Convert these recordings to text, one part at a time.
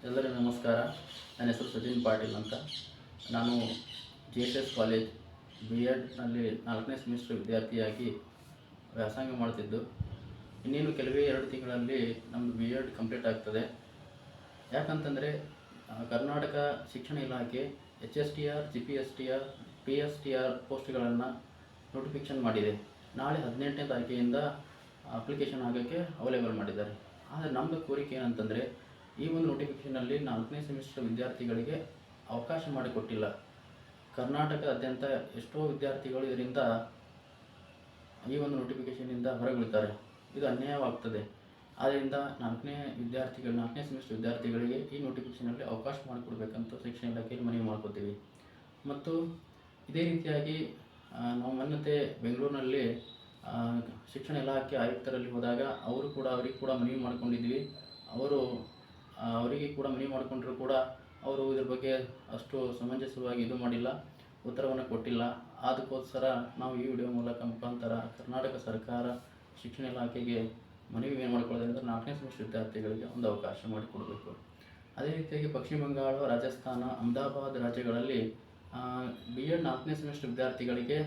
ಎಲ್ಲರಿಗೂ ನಮಸ್ಕಾರ. ನನ್ನ ಹೆಸರು ಸಚಿನ್ ಪಾಟೀಲ್ ಅಂತ. ನಾನು JSS ಕಾಲೇಜ್ BEdನಲ್ಲಿ 4ನೇ ಸೆಮಿಸ್ಟರ್ ವಿದ್ಯಾರ್ಥಿಯಾಗಿ ವ್ಯಾಸಂಗ ಮಾಡ್ತಿದ್ದು, ಇನ್ನೇನು ಕೆಲವೇ 2 ತಿಂಗಳಲ್ಲಿ ನಮ್ಮದು BEd ಕಂಪ್ಲೀಟ್ ಆಗ್ತದೆ. ಯಾಕಂತಂದರೆ ಕರ್ನಾಟಕ ಶಿಕ್ಷಣ ಇಲಾಖೆ HSTR, GPSTR, PSTR ಪೋಸ್ಟ್ಗಳನ್ನು ನೋಟಿಫಿಕೇಷನ್ ಮಾಡಿದೆ. ನಾಳೆ 18ನೇ ತಾರೀಕಿನಿಂದ ಅಪ್ಲಿಕೇಶನ್ ಆಗೋಕ್ಕೆ ಅವೈಲೇಬಲ್ ಮಾಡಿದ್ದಾರೆ. ಆದರೆ ನಮ್ಮದು ಕೋರಿಕೆ ಏನಂತಂದರೆ, ಈ ಒಂದು ನೋಟಿಫಿಕೇಷನಲ್ಲಿ 4ನೇ ಸೆಮಿಸ್ಟರ್ ವಿದ್ಯಾರ್ಥಿಗಳಿಗೆ ಅವಕಾಶ ಮಾಡಿಕೊಟ್ಟಿಲ್ಲ. ಕರ್ನಾಟಕದಾದ್ಯಂತ ಎಷ್ಟೋ ವಿದ್ಯಾರ್ಥಿಗಳು ಇದರಿಂದ ಈ ಒಂದು ನೋಟಿಫಿಕೇಷನಿಂದ ಹೊರಗುಳಿತಾರೆ. ಇದು ಅನ್ಯಾಯವಾಗ್ತದೆ. ಆದ್ದರಿಂದ 4ನೇ ಸೆಮಿಸ್ಟರ್ ವಿದ್ಯಾರ್ಥಿಗಳಿಗೆ ಈ ನೋಟಿಫಿಕೇಷನಲ್ಲಿ ಅವಕಾಶ ಮಾಡಿಕೊಡ್ಬೇಕಂತ ಶಿಕ್ಷಣ ಇಲಾಖೆಯಲ್ಲಿ ಮನವಿ ಮಾಡ್ಕೋತೀವಿ. ಮತ್ತು ಇದೇ ರೀತಿಯಾಗಿ ನಾವು ಮೊನ್ನೆ ಬೆಂಗಳೂರಿನಲ್ಲಿ ಶಿಕ್ಷಣ ಇಲಾಖೆ ಆಯುಕ್ತರಲ್ಲಿ ಹೋದಾಗ ಅವರಿಗೆ ಕೂಡ ಮನವಿ ಮಾಡ್ಕೊಂಡಿದ್ವಿ. ಅವರಿಗೆ ಕೂಡ ಮನವಿ ಮಾಡಿಕೊಂಡ್ರೂ ಕೂಡ ಅವರು ಇದ್ರ ಬಗ್ಗೆ ಅಷ್ಟು ಸಮಂಜಸವಾಗಿ ಇದು ಮಾಡಿಲ್ಲ, ಉತ್ತರವನ್ನು ಕೊಟ್ಟಿಲ್ಲ. ಅದಕ್ಕೋಸ್ಕರ ನಾವು ಈ ವಿಡಿಯೋ ಮುಖಾಂತರ ಕರ್ನಾಟಕ ಸರ್ಕಾರ ಶಿಕ್ಷಣ ಇಲಾಖೆಗೆ ಮನವಿ ಏನು ಮಾಡ್ಕೊಳ್ಳೋದಂದ್ರೆ 4ನೇ ಸೆಮಿಸ್ಟರ್ ವಿದ್ಯಾರ್ಥಿಗಳಿಗೆ ಒಂದು ಅವಕಾಶ ಮಾಡಿಕೊಡಬೇಕು. ಅದೇ ರೀತಿಯಾಗಿ ಪಶ್ಚಿಮ ಬಂಗಾಳ, ರಾಜಸ್ಥಾನ, ಅಹಮದಾಬಾದ್ ರಾಜ್ಯಗಳಲ್ಲಿ BEd 4ನೇ ಸೆಮಿಸ್ಟರ್ ವಿದ್ಯಾರ್ಥಿಗಳಿಗೆ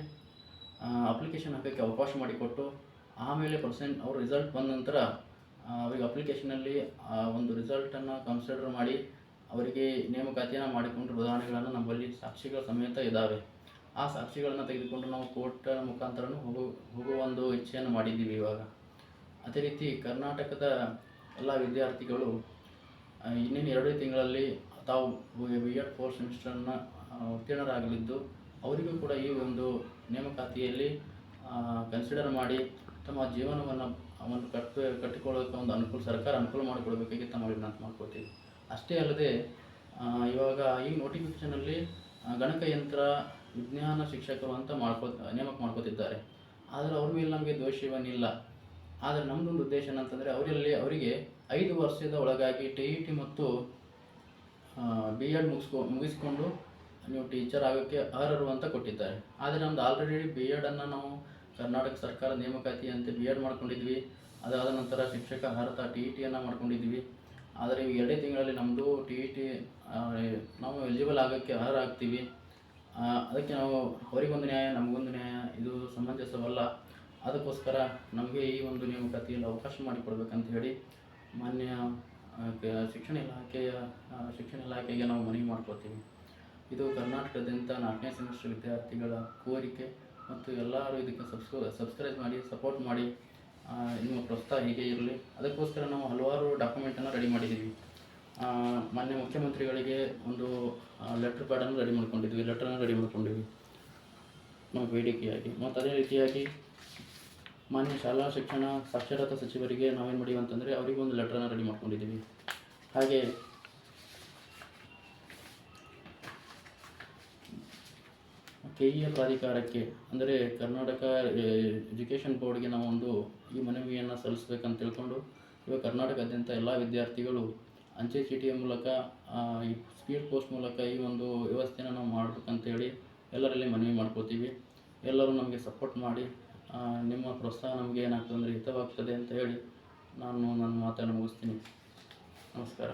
ಅಪ್ಲಿಕೇಶನ್ ಹಾಕೋಕ್ಕೆ ಅವಕಾಶ ಮಾಡಿಕೊಟ್ಟು, ಆಮೇಲೆ ಅವ್ರ ರಿಸಲ್ಟ್ ಬಂದ ನಂತರ ಅವರಿಗೆ ಅಪ್ಲಿಕೇಶನಲ್ಲಿ ಒಂದು ರಿಸಲ್ಟನ್ನು ಕನ್ಸಿಡರ್ ಮಾಡಿ ಅವರಿಗೆ ನೇಮಕಾತಿಯನ್ನು ಮಾಡಿಕೊಂಡ್ರ ಉದಾಹರಣೆಗಳನ್ನು ನಮ್ಮಲ್ಲಿ ಸಾಕ್ಷಿಗಳ ಸಮೇತ ಇದ್ದಾವೆ. ಆ ಸಾಕ್ಷಿಗಳನ್ನು ತೆಗೆದುಕೊಂಡು ನಾವು ಕೋರ್ಟ್ ಮುಖಾಂತರನೂ ಹೋಗುವ ಒಂದು ಇಚ್ಛೆಯನ್ನು ಮಾಡಿದ್ದೀವಿ ಇವಾಗ. ಅದೇ ರೀತಿ ಕರ್ನಾಟಕದ ಎಲ್ಲ ವಿದ್ಯಾರ್ಥಿಗಳು ಇನ್ನೇನು 2 ತಿಂಗಳಲ್ಲಿ ತಾವು BEd 4th ಸೆಮಿಸ್ಟರನ್ನು ಉತ್ತೀರ್ಣರಾಗಲಿದ್ದು, ಅವರಿಗೂ ಕೂಡ ಈ ಒಂದು ನೇಮಕಾತಿಯಲ್ಲಿ ಕನ್ಸಿಡರ್ ಮಾಡಿ ತಮ್ಮ ಜೀವನವನ್ನು ಕಟ್ಟಿಕೊಳ್ಳೋಕ್ಕೆ ಒಂದು ಸರ್ಕಾರ ಅನುಕೂಲ ಮಾಡಿಕೊಡ್ಬೇಕಾಗಿ ತಮ್ಮಲ್ಲಿ ವಿನಂತಿ ಮಾಡ್ಕೊಳ್ತೀವಿ. ಅಷ್ಟೇ ಅಲ್ಲದೆ ಇವಾಗ ಈ ನೋಟಿಫಿಕೇಷನಲ್ಲಿ ಗಣಕಯಂತ್ರ ವಿಜ್ಞಾನ ಶಿಕ್ಷಕರು ಅಂತ ನೇಮಕ ಮಾಡ್ಕೋತಿದ್ದಾರೆ. ಆದರೆ ಅವ್ರ ಮೇಲೆ ನಮಗೆ ದೋಷವೇನಿಲ್ಲ. ಆದರೆ ನಮ್ಮದೊಂದು ಉದ್ದೇಶ ಏನಂತಂದರೆ, ಅವರಿಗೆ 5 ವರ್ಷದ ಒಳಗಾಗಿ TET ಮತ್ತು BEd ಮುಗಿಸ್ಕೊಂಡು ನೀವು ಟೀಚರ್ ಆಗೋಕ್ಕೆ ಅರ್ಹರು ಅಂತ ಕೊಟ್ಟಿದ್ದಾರೆ. ಆದರೆ ನಮ್ಮದು ಆಲ್ರೆಡಿ BEdನ್ನು ನಾವು ಕರ್ನಾಟಕ ಸರ್ಕಾರ ನೇಮಕಾತಿಯಂತೆ BEd ಮಾಡ್ಕೊಂಡಿದ್ವಿ. ಅದಾದ ನಂತರ ಶಿಕ್ಷಕ ಅರ್ಹತಾ TETಯನ್ನು ಮಾಡ್ಕೊಂಡಿದ್ವಿ. ಆದರೆ ಈ 2 ತಿಂಗಳಲ್ಲಿ ನಮ್ಮದು TET ನಾವು ಎಲಿಜಿಬಲ್ ಆಗೋಕ್ಕೆ ಅರ್ಹರಾಗ್ತೀವಿ. ಅದಕ್ಕೆ ನಾವು ಅವರಿಗೊಂದು ನ್ಯಾಯ, ನಮಗೊಂದು ನ್ಯಾಯ, ಇದು ಸಮಂಜಸವಲ್ಲ. ಅದಕ್ಕೋಸ್ಕರ ನಮಗೆ ಈ ಒಂದು ನೇಮಕಾತಿಯಲ್ಲಿ ಅವಕಾಶ ಮಾಡಿಕೊಡ್ಬೇಕಂತ ಹೇಳಿ ಮಾನ್ಯ ಶಿಕ್ಷಣ ಇಲಾಖೆಗೆ ನಾವು ಮನವಿ ಮಾಡ್ಕೊಳ್ತೀವಿ. ಇದು ಕರ್ನಾಟಕದಾದ್ಯಂತ 4ನೇ ಸೆಮಿಸ್ಟರ್ ವಿದ್ಯಾರ್ಥಿಗಳ ಕೋರಿಕೆ. ಮತ್ತು ಎಲ್ಲರೂ ಇದಕ್ಕೆ ಸಬ್ಸ್ಕ್ರೈಬ್ ಮಾಡಿ, ಸಪೋರ್ಟ್ ಮಾಡಿ. ನಿಮ್ಮ ಪ್ರೋತ್ಸಾಹ ಹೀಗೆ ಇರಲಿ. ಅದಕ್ಕೋಸ್ಕರ ನಾವು ಹಲವಾರು ಡಾಕ್ಯುಮೆಂಟನ್ನು ರೆಡಿ ಮಾಡಿದ್ದೀವಿ. ಮಾನ್ಯ ಮುಖ್ಯಮಂತ್ರಿಗಳಿಗೆ ಒಂದು ಲೆಟ್ರನ್ನು ರೆಡಿ ಮಾಡ್ಕೊಂಡಿದ್ವಿ ನಾವು ಬೇಡಿಕೆಯಾಗಿ. ಮತ್ತು ಅದೇ ರೀತಿಯಾಗಿ ಮಾನ್ಯ ಶಾಲಾ ಶಿಕ್ಷಣ ಸಾಕ್ಷರತಾ ಸಚಿವರಿಗೆ ನಾವೇನು ಮಾಡಿವಿ ಅಂತಂದರೆ, ಅವರಿಗೊಂದು ಲೆಟ್ರನ್ನು ರೆಡಿ ಮಾಡ್ಕೊಂಡಿದ್ದೀವಿ. ಹಾಗೆ KEA ಪ್ರಾಧಿಕಾರಕ್ಕೆ, ಅಂದರೆ ಕರ್ನಾಟಕ ಎಜುಕೇಷನ್ ಬೋರ್ಡ್ಗೆ ನಾವೊಂದು ಈ ಮನವಿಯನ್ನು ಸಲ್ಲಿಸಬೇಕಂತ ತಿಳ್ಕೊಂಡು ಇವಾಗ ಕರ್ನಾಟಕದಾದ್ಯಂತ ಎಲ್ಲ ವಿದ್ಯಾರ್ಥಿಗಳು ಅಂಚೆ ಚೀಟಿಯ ಮೂಲಕ, ಈ ಸ್ಪೀಡ್ ಪೋಸ್ಟ್ ಮೂಲಕ ಈ ಒಂದು ವ್ಯವಸ್ಥೆಯನ್ನು ನಾವು ಮಾಡಬೇಕಂತೇಳಿ ಎಲ್ಲರಲ್ಲಿ ಮನವಿ ಮಾಡ್ಕೋತೀವಿ. ಎಲ್ಲರೂ ನಮಗೆ ಸಪೋರ್ಟ್ ಮಾಡಿ. ನಿಮ್ಮ ಪ್ರೋತ್ಸಾಹ ನಮಗೆ ಏನಾಗ್ತದೆ ಅಂದರೆ ಹಿತವಾಗ್ತದೆ ಅಂತ ಹೇಳಿ ನಾನು ನನ್ನ ಮಾತನ್ನು ಮುಗಿಸ್ತೀನಿ. ನಮಸ್ಕಾರ.